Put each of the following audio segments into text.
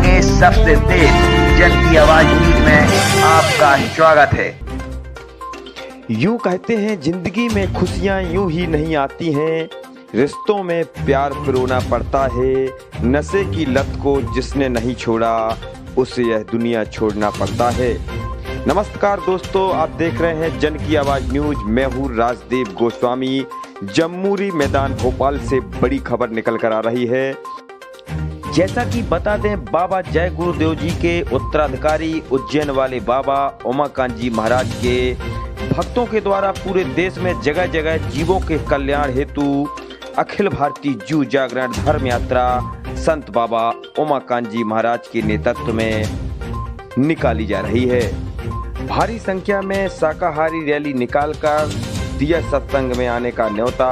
के सबसे तेज जन की आवाज न्यूज में आपका स्वागत है। यूं कहते हैं जिंदगी में खुशियां यूं ही नहीं आती हैं, रिश्तों में प्यार पिरोना पड़ता है। नशे की लत को जिसने नहीं छोड़ा उसे यह दुनिया छोड़ना पड़ता है। नमस्कार दोस्तों, आप देख रहे हैं जन की आवाज न्यूज। मैं हूँ राजदेव गोस्वामी। जम्मूरी मैदान भोपाल से बड़ी खबर निकल कर आ रही है। जैसा कि बता दें, बाबा जय गुरुदेव जी के उत्तराधिकारी उज्जैन वाले बाबा उमाकांत जी महाराज के भक्तों के द्वारा पूरे देश में जगह जगह जीवों के कल्याण हेतु अखिल भारतीय जीव जागरण धर्म यात्रा संत बाबा उमाकांत जी महाराज के नेतृत्व में निकाली जा रही है। भारी संख्या में शाकाहारी रैली निकालकर दिया सत्संग में आने का न्योता।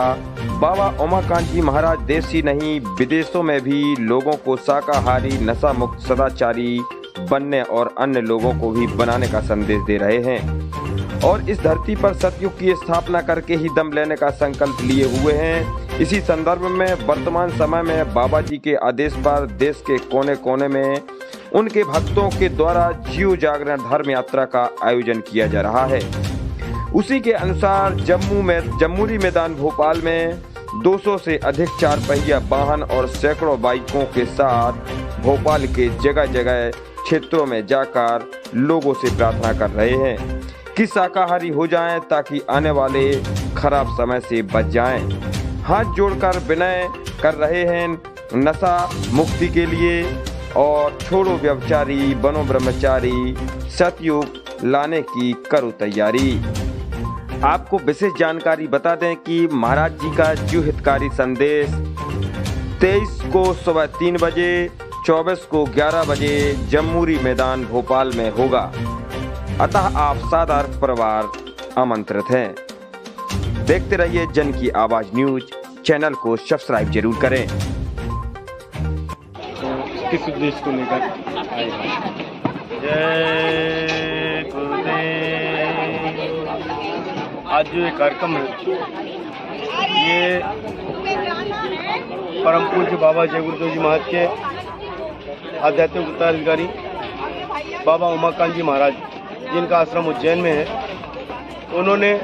बाबा उमाकांत जी महाराज देश ही नहीं विदेशों में भी लोगों को शाकाहारी नशा मुक्त सदाचारी बनने और अन्य लोगों को भी बनाने का संदेश दे रहे हैं और इस धरती पर सतयुग की स्थापना करके ही दम लेने का संकल्प लिए हुए हैं। इसी संदर्भ में वर्तमान समय में बाबा जी के आदेश पर देश के कोने कोने में उनके भक्तों के द्वारा जीव जागरण धर्म यात्रा का आयोजन किया जा रहा है। उसी के अनुसार जम्मूरी मैदान भोपाल में 200 से अधिक 4 पहिया वाहन और सैकड़ों बाइकों के साथ भोपाल के जगह जगह क्षेत्रों में जाकर लोगों से प्रार्थना कर रहे हैं कि शाकाहारी हो जाएं ताकि आने वाले खराब समय से बच जाएं। हाथ जोड़कर विनय कर रहे हैं नशा मुक्ति के लिए और छोड़ो व्यभिचारी बनो ब्रह्मचारी, सतयुग लाने की करो तैयारी। आपको विशेष जानकारी बता दें कि महाराज जी का जीव हितकारी संदेश 23 को सुबह 3 बजे, 24 को 11 बजे जम्मूरी मैदान भोपाल में होगा। अतः आप सादर परिवार आमंत्रित हैं। देखते रहिए जन की आवाज न्यूज। चैनल को सब्सक्राइब जरूर करें। किस उद्देश्य को लेकर आए हैं? जय गुरुदेव। आज जो ये कार्यक्रम है ये परम पूज्य बाबा जय गुरुदेव जी महाराज के आध्यात्मिक उत्तराधिकारी बाबा उमाकांत जी महाराज जिनका आश्रम उज्जैन में है, उन्होंने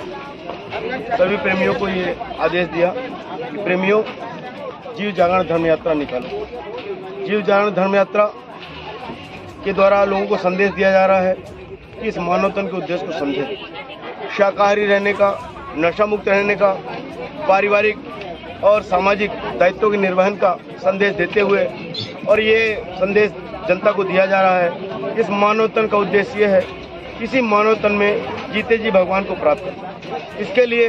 सभी प्रेमियों को ये आदेश दिया कि प्रेमियों जीव जागरण धर्म यात्रा निकालो। जीव जागरण धर्म यात्रा के द्वारा लोगों को संदेश दिया जा रहा है कि इस मानवतन के उद्देश्य को समझें, शाकाहारी रहने का, नशा मुक्त रहने का, पारिवारिक और सामाजिक दायित्वों के निर्वहन का संदेश देते हुए, और ये संदेश जनता को दिया जा रहा है। इस मानवतन का उद्देश्य ये है किसी मानवतन में जीते जी भगवान को प्राप्त करें। इसके लिए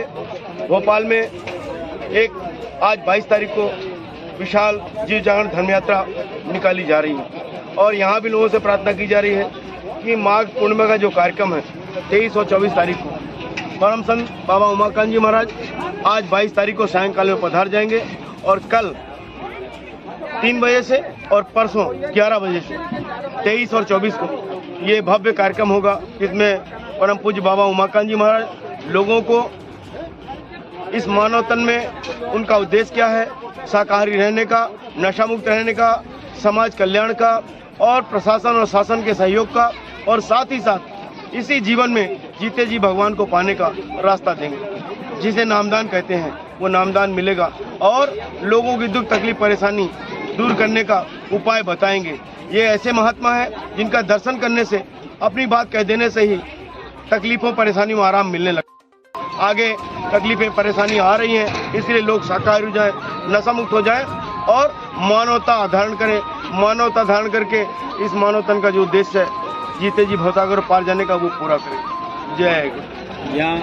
भोपाल में एक आज 22 तारीख को विशाल जीव जागरण धर्म यात्रा निकाली जा रही है और यहाँ भी लोगों से प्रार्थना की जा रही है कि माघ पूर्णिमा का जो कार्यक्रम है 23 और 24 तारीख को परम संत बाबा उमाकांत जी महाराज आज 22 तारीख को सायंकाल में पधार जाएंगे और कल 3 बजे से और परसों 11 बजे से 23 और 24 को ये भव्य कार्यक्रम होगा। इसमें परम पूज्य बाबा उमाकांत जी महाराज लोगों को इस मानवतन में उनका उद्देश्य क्या है, शाकाहारी रहने का, नशा मुक्त रहने का, समाज कल्याण का और प्रशासन और शासन के सहयोग का, और साथ ही साथ इसी जीवन में जीते जी भगवान को पाने का रास्ता देंगे। जिसे नामदान कहते हैं वो नामदान मिलेगा और लोगों की दुख तकलीफ परेशानी दूर करने का उपाय बताएंगे। ये ऐसे महात्मा है जिनका दर्शन करने से, अपनी बात कह देने से ही तकलीफों परेशानियों में आराम मिलने लगा। आगे तकलीफें परेशानी आ रही हैं, इसलिए लोग शाकाहारी हो जाएं, नशा मुक्त हो जाएं और मानवता धारण करें। मानवता धारण करके इस मानवतन का जो उद्देश्य है जीते जी भवसागर पार जाने का, वो पूरा करें। जय गुरु। यहाँ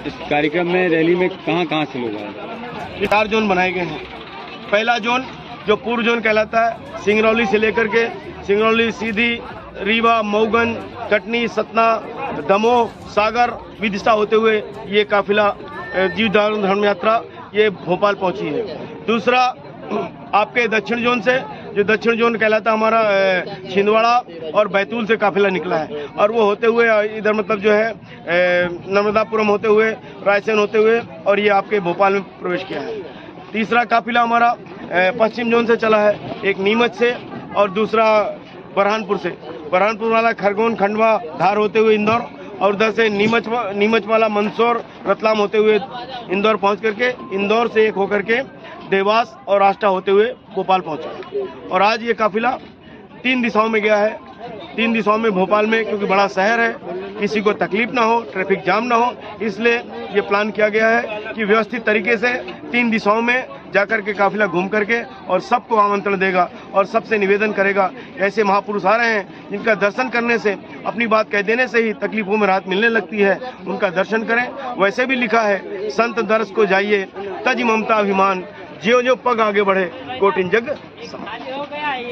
इस कार्यक्रम में रैली में कहाँ से लोग आए? 4 जोन बनाए गए हैं। पहला जोन जो पूर्व जोन कहलाता है, सिंगरौली से लेकर के सिंगरौली, सीधी, रीवा, मऊगंज, कटनी, सतना, दमोह, सागर, विदिशा होते हुए ये काफिला जीव जागरण धर्म यात्रा ये भोपाल पहुंची है। दूसरा आपके दक्षिण जोन से, जो दक्षिण जोन कहलाता हमारा छिंदवाड़ा और बैतूल से काफिला निकला है और वो होते हुए इधर मतलब जो है नर्मदापुरम होते हुए, रायसेन होते हुए और ये आपके भोपाल में प्रवेश किया है। तीसरा काफिला हमारा पश्चिम जोन से चला है, एक नीमच से और दूसरा बरहानपुर वाला खरगोन, खंडवा, धार होते हुए इंदौर, और उधर से नीमच वाला मंदसौर, रतलाम होते हुए इंदौर पहुंच करके, इंदौर से एक होकर के देवास और आष्टा होते हुए भोपाल पहुंचा। और आज ये काफिला 3 दिशाओं में गया है। 3 दिशाओं में भोपाल में, क्योंकि बड़ा शहर है, किसी को तकलीफ ना हो, ट्रैफिक जाम ना हो, इसलिए ये प्लान किया गया है कि व्यवस्थित तरीके से 3 दिशाओं में जाकर के काफिला घूम करके और सबको आमंत्रण देगा और सबसे निवेदन करेगा। ऐसे महापुरुष आ रहे हैं जिनका दर्शन करने से, अपनी बात कह देने से ही तकलीफों में राहत मिलने लगती है, उनका दर्शन करें। वैसे भी लिखा है, संत दर्श को जाइए तज ममता अभिमान, ज्यों ज्यों पग आगे बढ़े कोटिन जग समान।